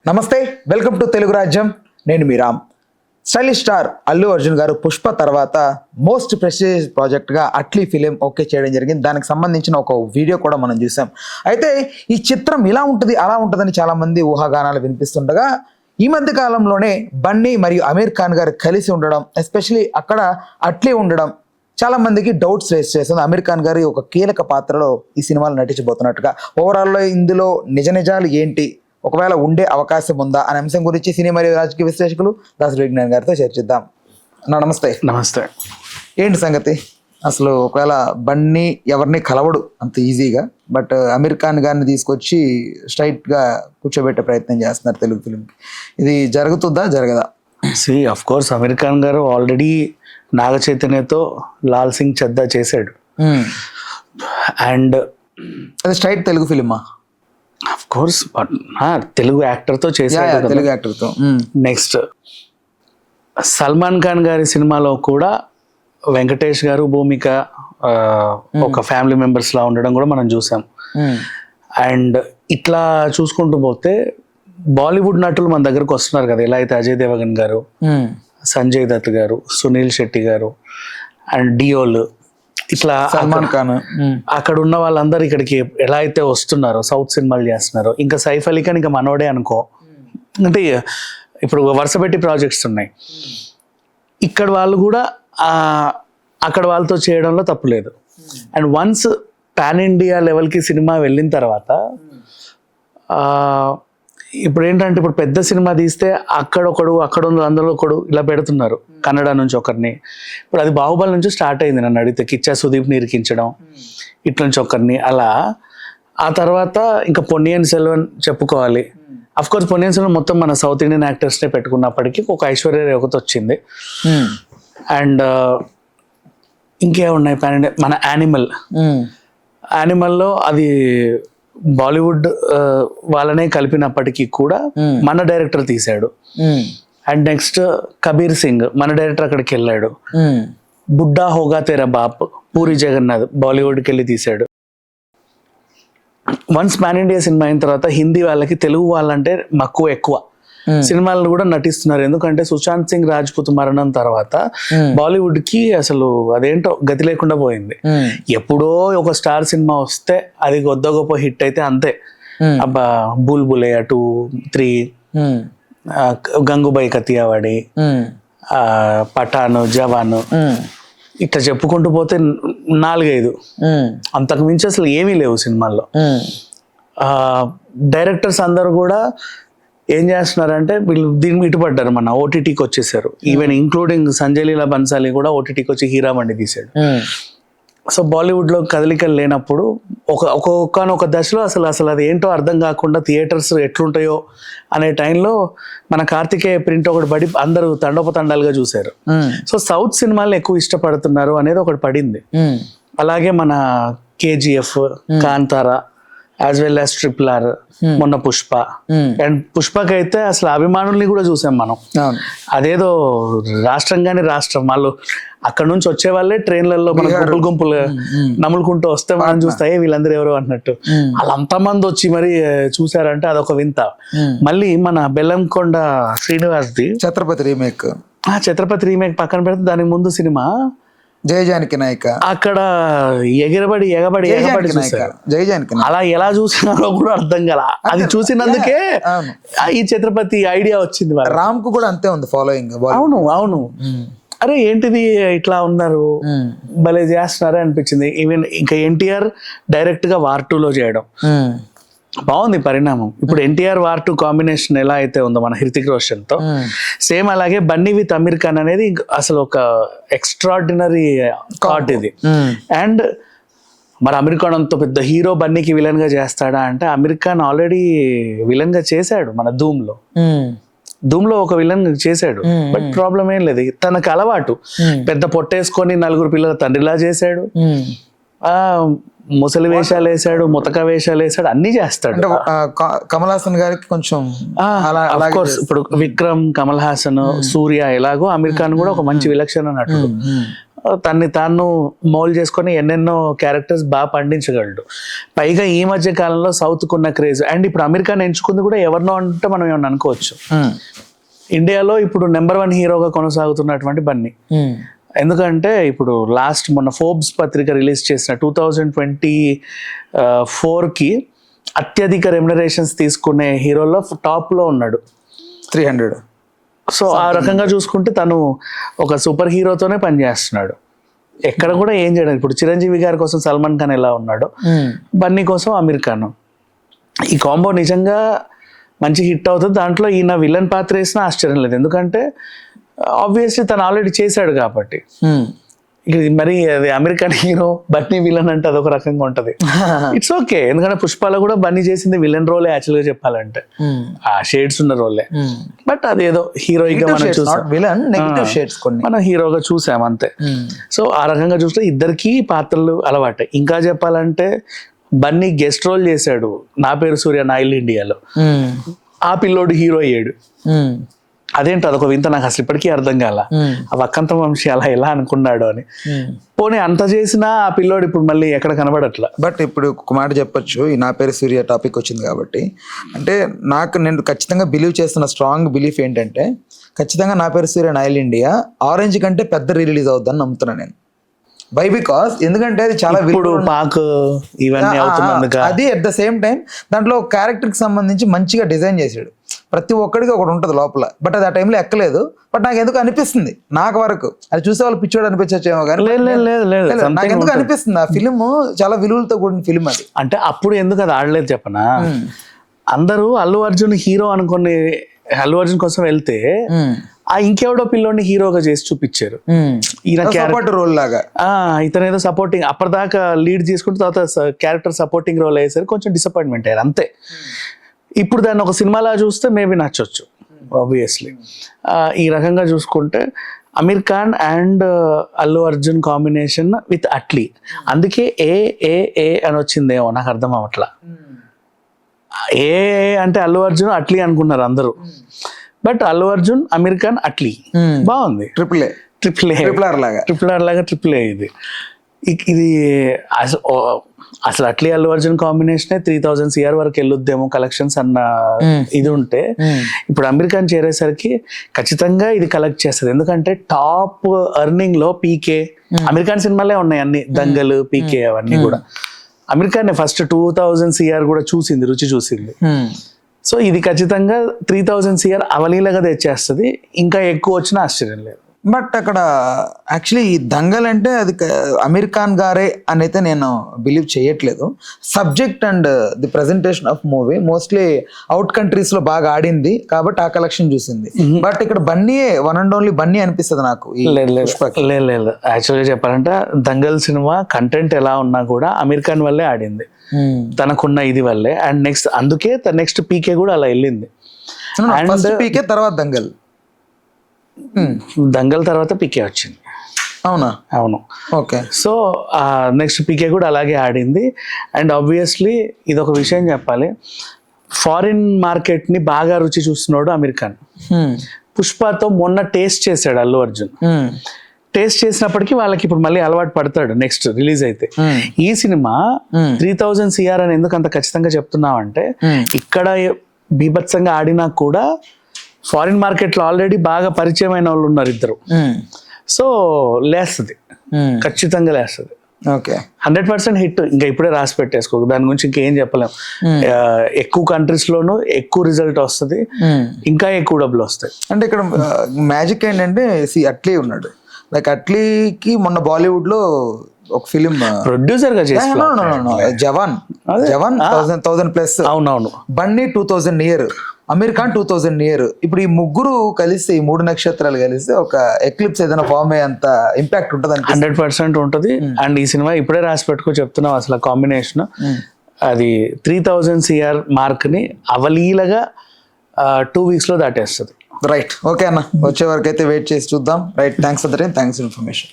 నమస్తే, welcome to Telugu Rajyam. నేను మీ రామ్. స్టైలిష్ స్టార్ అల్లు అర్జున్ గారు పుష్ప తర్వాత మోస్ట్ ప్రెస్టీజియస్ ప్రాజెక్ట్గా అట్లీ ఫిలిం ఓకే చేయడం జరిగింది. దానికి సంబంధించిన ఒక వీడియో కూడా మనం చూసాం. అయితే ఈ చిత్రం ఇలా ఉంటుంది అలా ఉంటుందని చాలామంది ఊహాగానాలు వినిపిస్తుండగా ఈ మధ్య కాలంలోనే బన్నీ మరియు అమీర్ ఖాన్ గారు కలిసి ఉండడం, ఎస్పెషలీ అక్కడ అట్లీ ఉండడం చాలా మందికి డౌట్స్ రేస్ చేస్తుంది. అమీర్ ఖాన్ గారి ఒక కీలక పాత్రలో ఈ సినిమాలో నటించబోతున్నట్టుగా. ఓవరాల్లో ఇందులో నిజాలు ఏంటి, ఒకవేళ ఉండే అవకాశం ఉందా అనే అంశం గురించి సినీ మరియు రాజకీయ విశ్లేషకులు దాసరి విజ్ఞాన్ గారితో చర్చిద్దాం. నమస్తే. నమస్తే. ఏంటి సంగతి అసలు? ఒకవేళ బన్నీ ఎవరిని కలవడు అంత ఈజీగా, బట్ అమీర్ ఖాన్ గారిని తీసుకొచ్చి స్ట్రైట్గా కూర్చోబెట్టే ప్రయత్నం చేస్తున్నారు తెలుగు ఫిలింకి. ఇది జరుగుతుందా జరగదా? ఆఫ్ కోర్స్ అమీర్ ఖాన్ గారు ఆల్రెడీ నాగ చైతన్యతో లాల్ సింగ్ చద్దా చేశాడు. అండ్ అది స్ట్రైట్ తెలుగు ఫిలిమా? ఆఫ్ కోర్స్ తెలుగు యాక్టర్ తో చేశాడు. తెలుగు యాక్టర్ తో. నెక్స్ట్ సల్మాన్ ఖాన్ గారి సినిమాలో కూడా వెంకటేష్ గారు, భూమిక ఒక ఫ్యామిలీ మెంబర్స్ లా ఉండడం కూడా మనం చూసాం. అండ్ ఇట్లా చూసుకుంటూ పోతే బాలీవుడ్ నటులు మన దగ్గరకు వస్తున్నారు కదా. ఎలా అయితే అజయ్ దేవగన్ గారు, సంజయ్ దత్ గారు, సునీల్ శెట్టి గారు అండ్ డియోల్, ఇట్లా సల్మాన్ ఖాన్, అక్కడ ఉన్న వాళ్ళందరూ ఇక్కడికి ఎలా అయితే వస్తున్నారో, సౌత్ సినిమాలు చేస్తున్నారు. ఇంకా సైఫ్ అలీ ఖాన్ ఇంకా మనోడే అనుకో. అంటే ఇప్పుడు వరుస పెట్టి ప్రాజెక్ట్స్ ఉన్నాయి. ఇక్కడ వాళ్ళు కూడా అక్కడ వాళ్ళతో చేయడంలో తప్పు లేదు. అండ్ వన్స్ పాన్ ఇండియా లెవెల్కి సినిమా వెళ్ళిన తర్వాత ఇప్పుడు ఏంటంటే, ఇప్పుడు పెద్ద సినిమా తీస్తే అక్కడ అందులో ఒకడు ఇలా పెడుతున్నారు. కన్నడ నుంచి ఒకరిని, ఇప్పుడు అది బాహుబలి నుంచి స్టార్ట్ అయింది. నన్ను అడిగితే కిచ్చా సుదీప్ని ఇరికించడం, ఇట్ల నుంచి ఒకరిని అలా. ఆ తర్వాత ఇంకా పొన్నియిన్ సెల్వన్ చెప్పుకోవాలి. అఫ్ కోర్స్ పొన్నియిన్ సెల్వన్ మొత్తం మన సౌత్ ఇండియన్ యాక్టర్స్నే పెట్టుకున్నప్పటికీ ఒక ఐశ్వర్య రేవతి వచ్చింది. అండ్ ఇంకేమున్నాయి పాన్ ఇండియా, మన యానిమల్లో అది బాలీవుడ్ వాళ్ళనే కలిపినప్పటికీ కూడా మన డైరెక్టర్ తీశాడు. అండ్ నెక్స్ట్ కబీర్ సింగ్ మన డైరెక్టర్ అక్కడికి వెళ్ళాడు. బుడ్డా హోగా తేరా బాప్ పూరి జగన్నాథ్ బాలీవుడ్కి వెళ్ళి తీశాడు. వన్స్ పాన్ ఇండియా సినిమా అయిన తర్వాత హిందీ వాళ్ళకి తెలుగు వాళ్ళంటే మక్కువ ఎక్కువ. సినిమాలను కూడా నటిస్తున్నారు. ఎందుకంటే సుశాంత్ సింగ్ రాజ్పుత్ మరణం తర్వాత బాలీవుడ్ కి అసలు అదేంటో గతి లేకుండా పోయింది. ఎప్పుడో ఒక స్టార్ సినిమా వస్తే అది గొప్ప గొప్ప హిట్ అయితే అంతే. అబ్బా బుల్ బులే 2, 3, గంగూబాయి కతియావాడి, పఠాను, జవాను, ఇట్లా చెప్పుకుంటూ పోతే 4-5, అంతకు మించి అసలు ఏమీ లేవు సినిమాల్లో. డైరెక్టర్స్ అందరూ కూడా ఏం చేస్తున్నారంటే వీళ్ళు దీన్ని ఇటుపడ్డారు, మన ఓటీటీకి వచ్చేసారు. ఈవెన్ ఇంక్లూడింగ్ సంజయ్ లీలా బన్సాలి కూడా ఓటీటీకి వచ్చి హీరామండి తీశాడు. సో బాలీవుడ్లో కదలికలు లేనప్పుడు ఒక దశలో అసలు అది ఏంటో అర్థం కాకుండా థియేటర్స్ ఎట్లుంటాయో అనే టైంలో మన కార్తికేయ ప్రింట్ ఒకటి పడి అందరూ తండోపతండాలుగా చూశారు. సో సౌత్ సినిమాలు ఎక్కువ ఇష్టపడుతున్నారు అనేది ఒకటి పడింది. అలాగే మన KGF, Kantara, as well as RRR, మొన్న పుష్ప. అండ్ పుష్పకైతే అసలు అభిమానుల్ని కూడా చూసాం మనం. అదేదో రాష్ట్రంగానే రాష్ట్రం వాళ్ళు అక్కడ నుంచి వచ్చే వాళ్ళే ట్రైన్లలో మన గుంపులు నములుకుంటూ వస్తే మనం చూస్తాయి వీళ్ళందరూ ఎవరు అన్నట్టు. వాళ్ళు అంతమంది వచ్చి మరి చూసారంటే అదొక వింత. మళ్ళీ మన బెల్లంకొండ శ్రీనివాస్ది ఛత్రపతి రీమేక్ పక్కన పెడితే దానికి ముందు సినిమా జయజానికి నాయక, అక్కడ ఎగబడి జయజానికి అలా ఎలా చూసినారో కూడా అర్థం కాల. అది చూసినందుకే ఈ ఛత్రపతి ఐడియా వచ్చింది. రామ్ కు కూడా అంతే ఉంది ఫాలోయింగ్. అవును. అరే ఏంటిది ఇట్లా ఉన్నారు, భలే చేస్తున్నారు అనిపించింది. ఈవెన్ ఇంకా ఎన్టీఆర్ డైరెక్ట్ గా వార్ 2లో చేయడం బాగుంది పరిణామం. ఇప్పుడు ఎన్టీఆర్ వార్ 2 కాంబినేషన్ ఎలా అయితే ఉందో మన హృతిక్ రోషన్ తో, సేమ్ అలాగే బన్నీ విత్ అమీర్ ఖాన్ అనేది అసలు ఒక ఎక్స్ట్రాడినరీ థాట్ ఇది. అండ్ మరి అమీర్ ఖాన్ అంత పెద్ద హీరో బన్నీకి విలన్ గా చేస్తాడా అంటే, అమీర్ ఖాన్ ఆల్రెడీ విలన్ గా చేశాడు మన ధూమ్లో ఒక విలన్ చేశాడు. బట్ ప్రాబ్లం ఏం లేదు, తనకు అలవాటు. పెద్ద పొట్టేసుకొని 4 పిల్లల తండ్రిలా చేశాడు, ముసలి వేషాలు వేసాడు, ముతక వేషాలు వేసాడు, అన్ని చేస్తాడు. కమల్ హాసన్ గారికి కొంచెం ఇప్పుడు విక్రమ్, కమల్ హాసన్, సూర్య ఎలాగో అమీర్ ఖాన్ కూడా ఒక మంచి విలక్షణ నటుడు. తన్ని తాను మౌల్ చేసుకొని ఎన్నెన్నో క్యారెక్టర్స్ బాగా పండించగలడు. పైగా ఈ మధ్య కాలంలో సౌత్కు ఉన్న క్రేజ్, అండ్ ఇప్పుడు అమీర్ ఖాన్ ఎంచుకుంది కూడా ఎవరినో అంటే మనం ఏమన్నా అనుకోవచ్చు. ఇండియాలో ఇప్పుడు నెంబర్ 1 హీరోగా కొనసాగుతున్నటువంటి బన్నీ. ఎందుకంటే ఇప్పుడు లాస్ట్ మొన్న ఫోర్బ్స్ పత్రిక రిలీజ్ చేసిన 2024కి అత్యధిక రెమ్యునరేషన్స్ తీసుకునే హీరోలో టాప్లో ఉన్నాడు, 300. సో ఆ రకంగా చూసుకుంటే తను ఒక సూపర్ హీరోతోనే పనిచేస్తున్నాడు. ఎక్కడ కూడా ఏం చేయడం. ఇప్పుడు చిరంజీవి గారి కోసం సల్మాన్ ఖాన్ ఎలా ఉన్నాడో, బన్నీ కోసం అమీర్ ఖాన్. ఈ కాంబో నిజంగా మంచి హిట్ అవుతుంది. దాంట్లో ఈయన విలన్ పాత్ర వేసినా ఆశ్చర్యం లేదు, ఎందుకంటే ఆబ్వియస్లీ తను ఆల్రెడీ చేశాడు కాబట్టి. ఇక మరి అది అమెరికన్ హీరో బన్నీ విలన్ అంటే అదొక రకంగా ఉంటది. ఇట్స్ ఓకే, ఎందుకంటే పుష్పాలో కూడా బన్నీ చేసింది విలన్ రోలే యాక్చువల్ గా చెప్పాలంటే, ఆ షేడ్స్ ఉన్న రోలే. బట్ అదేదో హీరోయిగా మనం చూసాం, మనం హీరోగా చూసాం అంతే. సో ఆ రకంగా చూస్తే ఇద్దరికి పాత్రలు అలవాటే. ఇంకా చెప్పాలంటే బన్నీ గెస్ట్ రోల్ చేశాడు నా పేరు సూర్య నా ఇల్లు ఇండియాలో. ఆ పిల్లోడు హీరో అయ్యాడు. అదేంటి అదొక వింత, నాకు అసలు ఇప్పటికీ అర్థం కాల. ఆ వక్కంత వంశీ అలా ఎలా అనుకున్నాడు అని. పోనీ అంత చేసినా ఆ పిల్లోడు ఇప్పుడు మళ్ళీ ఎక్కడ కనబడట్లా. బట్ ఇప్పుడు ఒక మాట చెప్పొచ్చు, ఈ నా పేరు సూర్య టాపిక్ వచ్చింది కాబట్టి, అంటే నేను ఖచ్చితంగా బిలీవ్ చేస్తున్న స్ట్రాంగ్ బిలీఫ్ ఏంటంటే, ఖచ్చితంగా నా పేరు సూర్య నైల్ ఇండియా ఆరెంజ్ కంటే పెద్ద రిలీజ్ అవుద్దని నమ్ముతున్నాను నేను. బై బికాస్ ఎందుకంటే అది చాలా పాక్ ఇవన్నీ అవుతున్నందుకు, అది అట్ ద సేమ్ టైం దాంట్లో క్యారెక్టర్ కి సంబంధించి మంచిగా డిజైన్ చేశాడు. ప్రతి ఒక్కడికి ఒకటి ఉంటుంది లోపల, బట్ అది ఆ టైంలో ఎక్కలేదు. బట్ నాకు ఎందుకు అనిపిస్తుంది, నాకు వరకు అది చూసే వాళ్ళు పిచ్చోడు అనిపించచ్చేమో కానీ నాకు ఎందుకు అనిపిస్తుంది ఆ ఫిలిం చాలా విలువలతో కూడిన ఫిలిం అది. అంటే అప్పుడు ఎందుకు అది ఆడలేదు చెప్పనా, అందరూ అల్లు అర్జున్ హీరో అనుకుని అల్లు అర్జున్ కోసం వెళ్తే ఆ ఇంకెవడో పిల్లోని హీరోగా చేసి చూపించారు. ఈయన రోల్ లాగా ఇతను ఏదో సపోర్టింగ్, అప్పటిదాకా లీడ్ చేసుకుంటే తర్వాత క్యారెక్టర్ సపోర్టింగ్ రోల్ అయ్యేసరికి కొంచెం డిసప్పాయింట్మెంట్ అయ్యారు అంతే. ఇప్పుడు దాన్ని ఒక సినిమాలా చూస్తే మేబీ నచ్చొచ్చు ఆబ్వియస్లీ. ఈ రకంగా చూసుకుంటే Aamir Khan and Allu Arjun combination with Atlee, అందుకే ఏ ఏ ఏ అని వచ్చిందేమో నాకు అర్థం అవ్వట్లా. ఏ అంటే అల్లు అర్జున్ అట్లీ అనుకున్నారు అందరూ, బట్ అల్లు అర్జున్ అమీర్ ఖాన్ అట్లీ బాగుంది. ట్రిపుల్ ఆర్ లాగా ట్రిపుల్ ఏ ఇది. అసలు అట్లీ అల్లు అర్జున్ కాంబినేషన్ 3000 CR వరకు వెళ్ళొద్దేమో కలెక్షన్స్ అన్న ఇది ఉంటే, ఇప్పుడు అమీర్ ఖాన్ చేరేసరికి ఖచ్చితంగా ఇది కలెక్ట్ చేస్తుంది. ఎందుకంటే టాప్ ఎర్నింగ్ లో పీకే అమీర్ ఖాన్ సినిమాలే ఉన్నాయి అన్ని, దంగల్ పీకే అవన్నీ కూడా అమీర్ ఖాన్ ఫస్ట్ 2000 CR కూడా చూసింది, రుచి చూసింది. సో ఇది ఖచ్చితంగా 3000 CR అవలీలగా తెచ్చేస్తుంది, ఇంకా ఎక్కువ వచ్చినా ఆశ్చర్యం లేదు. బట్ అక్కడ యాక్చువల్లీ ఈ దంగల్ అంటే అది అమీర్ ఖాన్ గారే అని అయితే నేను బిలీవ్ చేయట్లేదు. Subject and the presentation of movie mostly out countries లో బాగా ఆడింది కాబట్టి ఆ కలెక్షన్ చూసింది. బట్ ఇక్కడ బన్నీయే వన్ అండ్ ఓన్లీ బన్నీ అనిపిస్తుంది నాకు. లేదు యాక్చువల్గా చెప్పాలంటే దంగల్ సినిమా కంటెంట్ ఎలా ఉన్నా కూడా అమీర్ ఖాన్ వల్లే ఆడింది, తనకున్న ఇది వల్లే. అండ్ నెక్స్ట్ అందుకే నెక్స్ట్ పీకే కూడా అలా వెళ్ళింది. పీకే తర్వాత దంగల్ తర్వాత పీకే వచ్చింది. అవును ఓకే. సో నెక్స్ట్ పీకే కూడా అలాగే ఆడింది. అండ్ ఆబ్వియస్లీ ఇది ఒక విషయం చెప్పాలి, ఫారిన్ మార్కెట్ ని బాగా రుచి చూస్తున్నాడు అమీర్ ఖాన్. పుష్పతో మొన్న టేస్ట్ చేశాడు అల్లు అర్జున్. టేస్ట్ చేసినప్పటికీ వాళ్ళకి ఇప్పుడు మళ్ళీ అలవాటు పడతాడు నెక్స్ట్ రిలీజ్ అయితే. ఈ సినిమా 3000 CR అని ఎందుకు అంత ఖచ్చితంగా చెప్తున్నావు అంటే, ఇక్కడ బీభత్సంగా ఆడినా కూడా ఫారిన్ మార్కెట్ లో ఆల్రెడీ బాగా పరిచయమైన వాళ్ళు ఉన్నారు ఇద్దరు. సో లేస్తుంది, ఖచ్చితంగా లేస్తుంది. Okay 100% hit. ఇంకా ఇప్పుడే రాసి పెట్టేసుకో, దాని గురించి ఇంకేం చెప్పలేం. ఎక్కువ కంట్రీస్ లోనూ ఎక్కువ రిజల్ట్ వస్తుంది, ఇంకా ఎక్కువ డబ్బులు వస్తాయి. అంటే ఇక్కడ మ్యాజిక్ ఏంటంటే అట్లీ ఉన్నాడు, లైక్ అట్లీకి మొన్న బాలీవుడ్ లో ఒక ఫిలిం ప్రొడ్యూసర్ గా చేసి జవాన్ 1000+. అవునవును. Bunny 2000 near, Aamir Khan 2000 near. ఇప్పుడు ఈ ముగ్గురు కలిసి, ఈ 3 నక్షత్రాలు కలిసి ఒక ఎక్లిప్స్ ఏదైనా ఫామ్ అయ్యేంత ఇంపాక్ట్ ఉంటుంది. 100% ఉంటుంది. అండ్ ఈ సినిమా ఇప్పుడే రాసి పెట్టుకో చెప్తున్నాం, అసలు కాంబినేషన్ అది 3000 CR మార్క్ ని అవలీలగా 2 weeks లో దాటేస్తుంది. రైట్, ఓకే అన్న, వచ్చే వరకు అయితే వెయిట్ చేసి చూద్దాం. Right, thanks for the time, thanks for information.